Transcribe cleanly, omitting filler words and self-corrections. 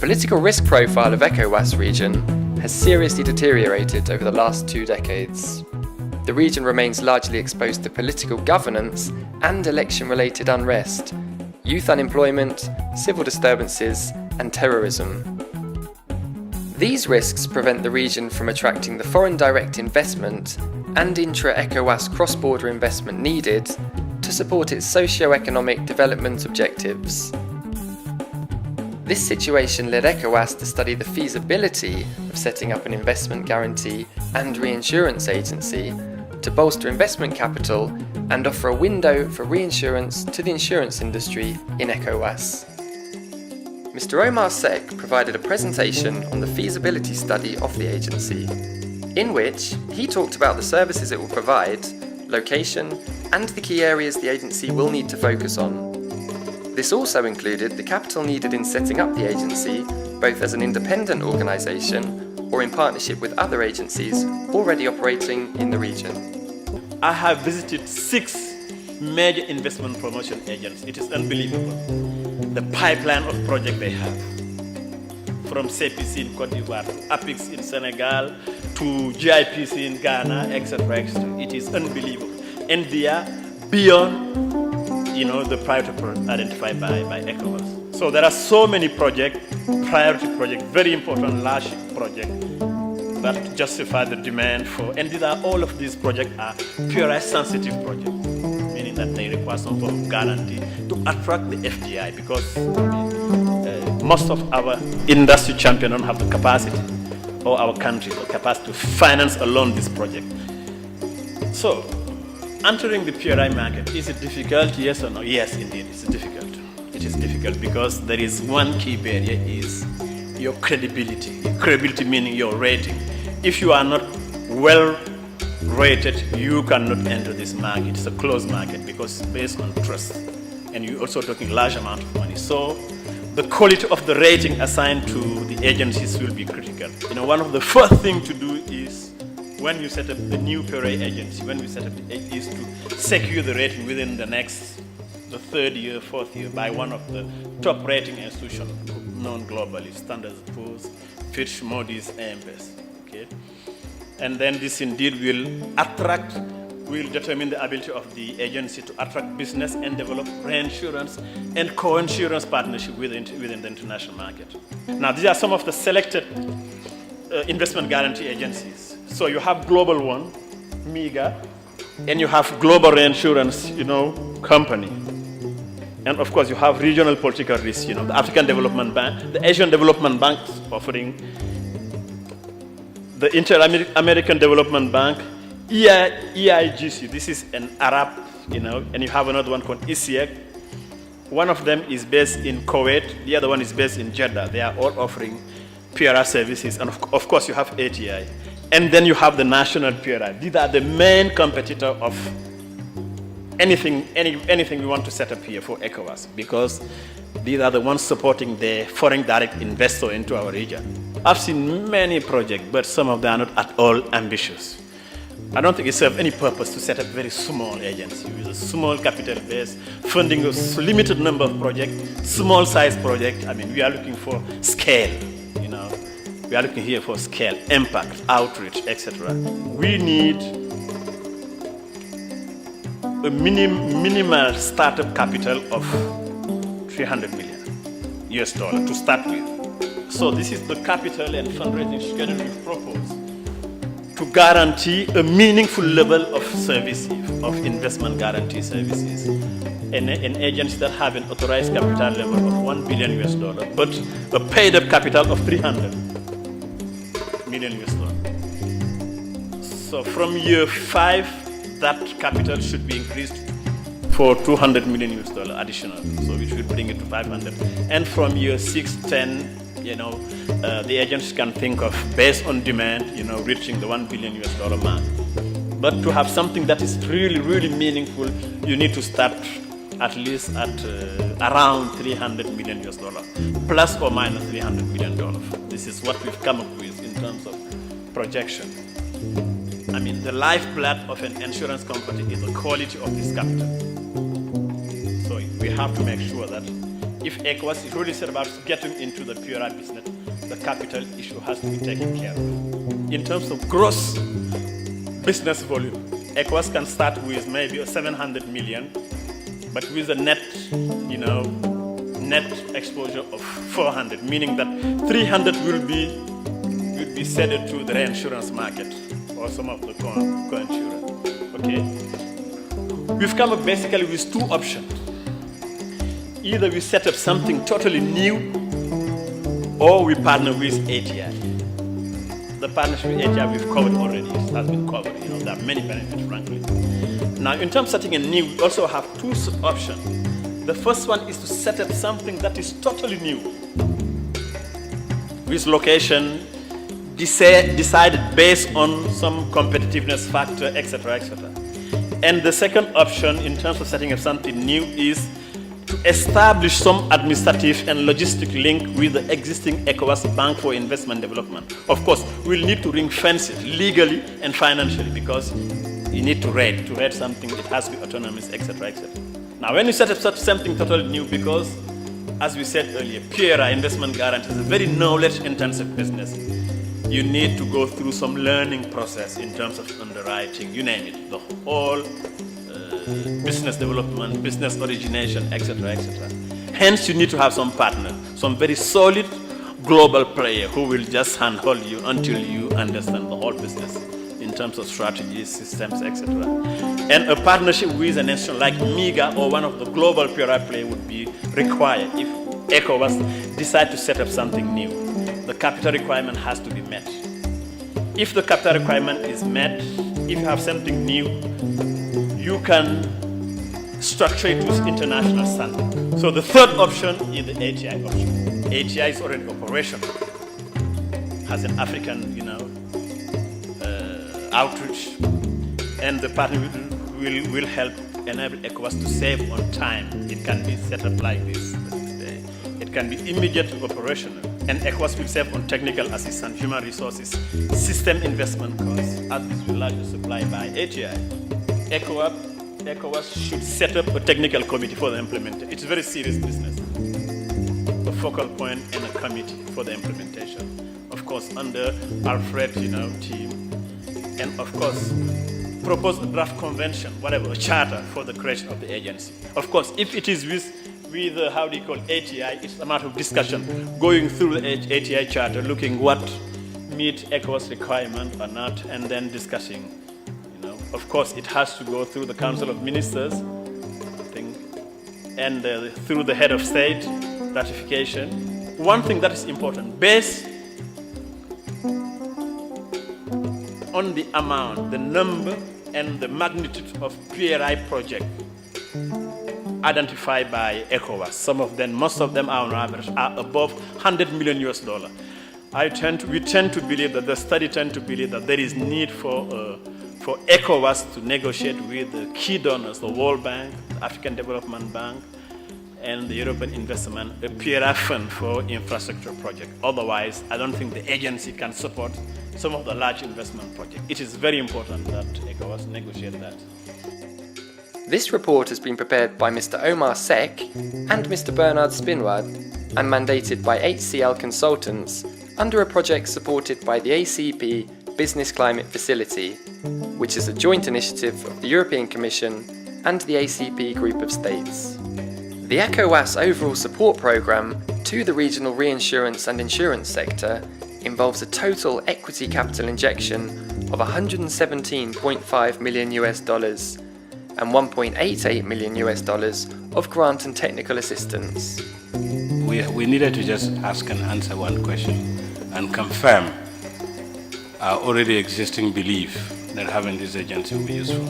political risk profile of Ecowas region has seriously deteriorated over the last 2 decades. The region remains largely exposed to political governance and election-related unrest, youth unemployment, civil disturbances, and terrorism. These risks prevent the region from attracting the foreign direct investment and intra-ECOWAS cross-border investment needed to support its socio-economic development objectives. This situation led ECOWAS to study the feasibility of setting up an investment guarantee and reinsurance agency to bolster investment capital and offer a window for reinsurance to the insurance industry in ECOWAS. Mr. Oumar Seck provided a presentation on the feasibility study of the agency, in which he talked about the services it will provide, location, and the key areas the agency will need to focus on. This also included the capital needed in setting up the agency, both as an independent organisation or in partnership with other agencies already operating in the region. I have visited 6 major investment promotion agents. It is unbelievable, the pipeline of projects they have. From CPC in Cote d'Ivoire to APIX in Senegal to GIPC in Ghana, etc. It is unbelievable. And they are beyond the priority identified by ECOWAS. So there are so many projects, priority projects, very important large projects that justify the demand for, and all of these projects are PRI sensitive projects, meaning that they require some form of guarantee to attract the FDI, because most of our industry champions don't have the capacity, or our countries, the capacity to finance alone this project. So, entering the PRI market, is it difficult? Yes or no? Yes, indeed, it's difficult. It is difficult because there is one key barrier, is your credibility. Credibility meaning your rating. If you are not well rated, you cannot enter this market. It's a closed market because it's based on trust. And you're also talking large amount of money. So the quality of the rating assigned to the agencies will be critical. One of the first things to do is, when you set up the new PRI agency, is to secure the rating within the 3rd year, 4th year by one of the top rating institutions known globally, Standard & Poor's, Fitch, Moody's, AM Best. Okay? And then this indeed will determine the ability of the agency to attract business and develop reinsurance and co-insurance partnership within the international market. Now, these are some of the selected investment guarantee agencies. So you have global one, MEGA, and you have global reinsurance, company. And of course you have regional political risk, the African Development Bank, the Asian Development Bank offering, the Inter-American Development Bank, EIGC, this is an Arab, and you have another one called Seck. One of them is based in Kuwait, the other one is based in Jeddah. They are all offering PRI services, and of course you have ATI. And then you have the national PRI. These are the main competitor of anything we want to set up here for ECOWAS, because these are the ones supporting the foreign direct investor into our region. I've seen many projects, but some of them are not at all ambitious. I don't think it serves any purpose to set up a very small agency with a small capital base, funding a limited number of projects, small size projects. We are looking for scale, We are looking here for scale, impact, outreach, etc. We need a minimal startup capital of $300 million to start with. So this is the capital and fundraising schedule we propose to guarantee a meaningful level of services, of investment guarantee services. An agency that have an authorized capital level of $1 billion, but a paid up capital of $300 million. So from year 5, that capital should be increased for $200 million additional, so which will bring it to 500. And from year 6, 10, the agents can think of, based on demand, reaching the $1 billion mark. But to have something that is really, really meaningful, you need to start at least at around $300 million, plus or minus $300 million. This is what we've come up with in terms of projection. The lifeblood of an insurance company is the quality of this capital. So we have to make sure that if ECOWAS is really serious about getting into the PRI business, the capital issue has to be taken care of. In terms of gross business volume, ECOWAS can start with maybe 700 million, but with a net, net exposure of 400, meaning that 300 will be ceded to the reinsurance market or some of the co-insurance. Okay, we've come up basically with two options. Either we set up something totally new, or we partner with ATI. The partnership with ATI we've covered already. It has been covered. There are many benefits, frankly. Now, in terms of setting a new, we also have two options. The first one is to set up something that is totally new, with location decided based on some competitiveness factor, etc., etc. And the second option, in terms of setting up something new, is to establish some administrative and logistic link with the existing ECOWAS Bank for Investment Development. Of course, we'll need to ring fence it legally and financially, because you need to rate something, it has to be autonomous, etc., etc. Now, when you set up something totally new, because, as we said earlier, PRI, investment guarantee, is a very knowledge-intensive business. You need to go through some learning process in terms of underwriting, you name it, the whole business development, business origination, etc., etc. Hence, you need to have some partner, some very solid global player who will just handhold you until you understand the whole business in terms of strategies, systems, etc. And a partnership with an institution like MIGA or one of the global PRI players would be required if ECOWAS decide to set up something new. The capital requirement has to be met. If the capital requirement is met, if you have something new, you can structure it with international standard. So the third option is the ATI option. ATI is already operational, has an African, outreach, and the partner will help enable ECOWAS to save on time. It can be set up like this. It can be immediate operational, and ECOWAS will save on technical assistance, human resources, system investment costs, as this will largely supplied by ATI. ECOWAS should set up a technical committee for the implementation. It's a very serious business. A focal point and a committee for the implementation. Of course, under Alfred, team. And of course, propose a draft convention, whatever, a charter for the creation of the agency. Of course, if it is with ATI, it's a matter of discussion, going through the ATI charter, looking what meet ECOWAS requirement or not, and then discussing. Of course, it has to go through the Council of Ministers, and through the head of state ratification. One thing that is important, based on the amount, the number, and the magnitude of PRI projects identified by ECOWAS. Some of them, most of them are on average, are above $100 million. We tend to believe that the study tend to believe that there is need for ECOWAS to negotiate with the key donors, the World Bank, the African Development Bank, and the European Investment, a PRI fund for infrastructure projects. Otherwise, I don't think the agency can support some of the large investment projects. It is very important that ECOWAS negotiate that. This report has been prepared by Mr. Oumar Seck and Mr. Bernard Spinwad and mandated by HCL Consultants under a project supported by the ACP Business Climate Facility, which is a joint initiative of the European Commission and the ACP Group of States. The ECOWAS overall support programme to the regional reinsurance and insurance sector involves a total equity capital injection of $117.5 million and $1.88 million of grant and technical assistance. We needed to just ask and answer one question and confirm our already existing belief that having this agency will be useful.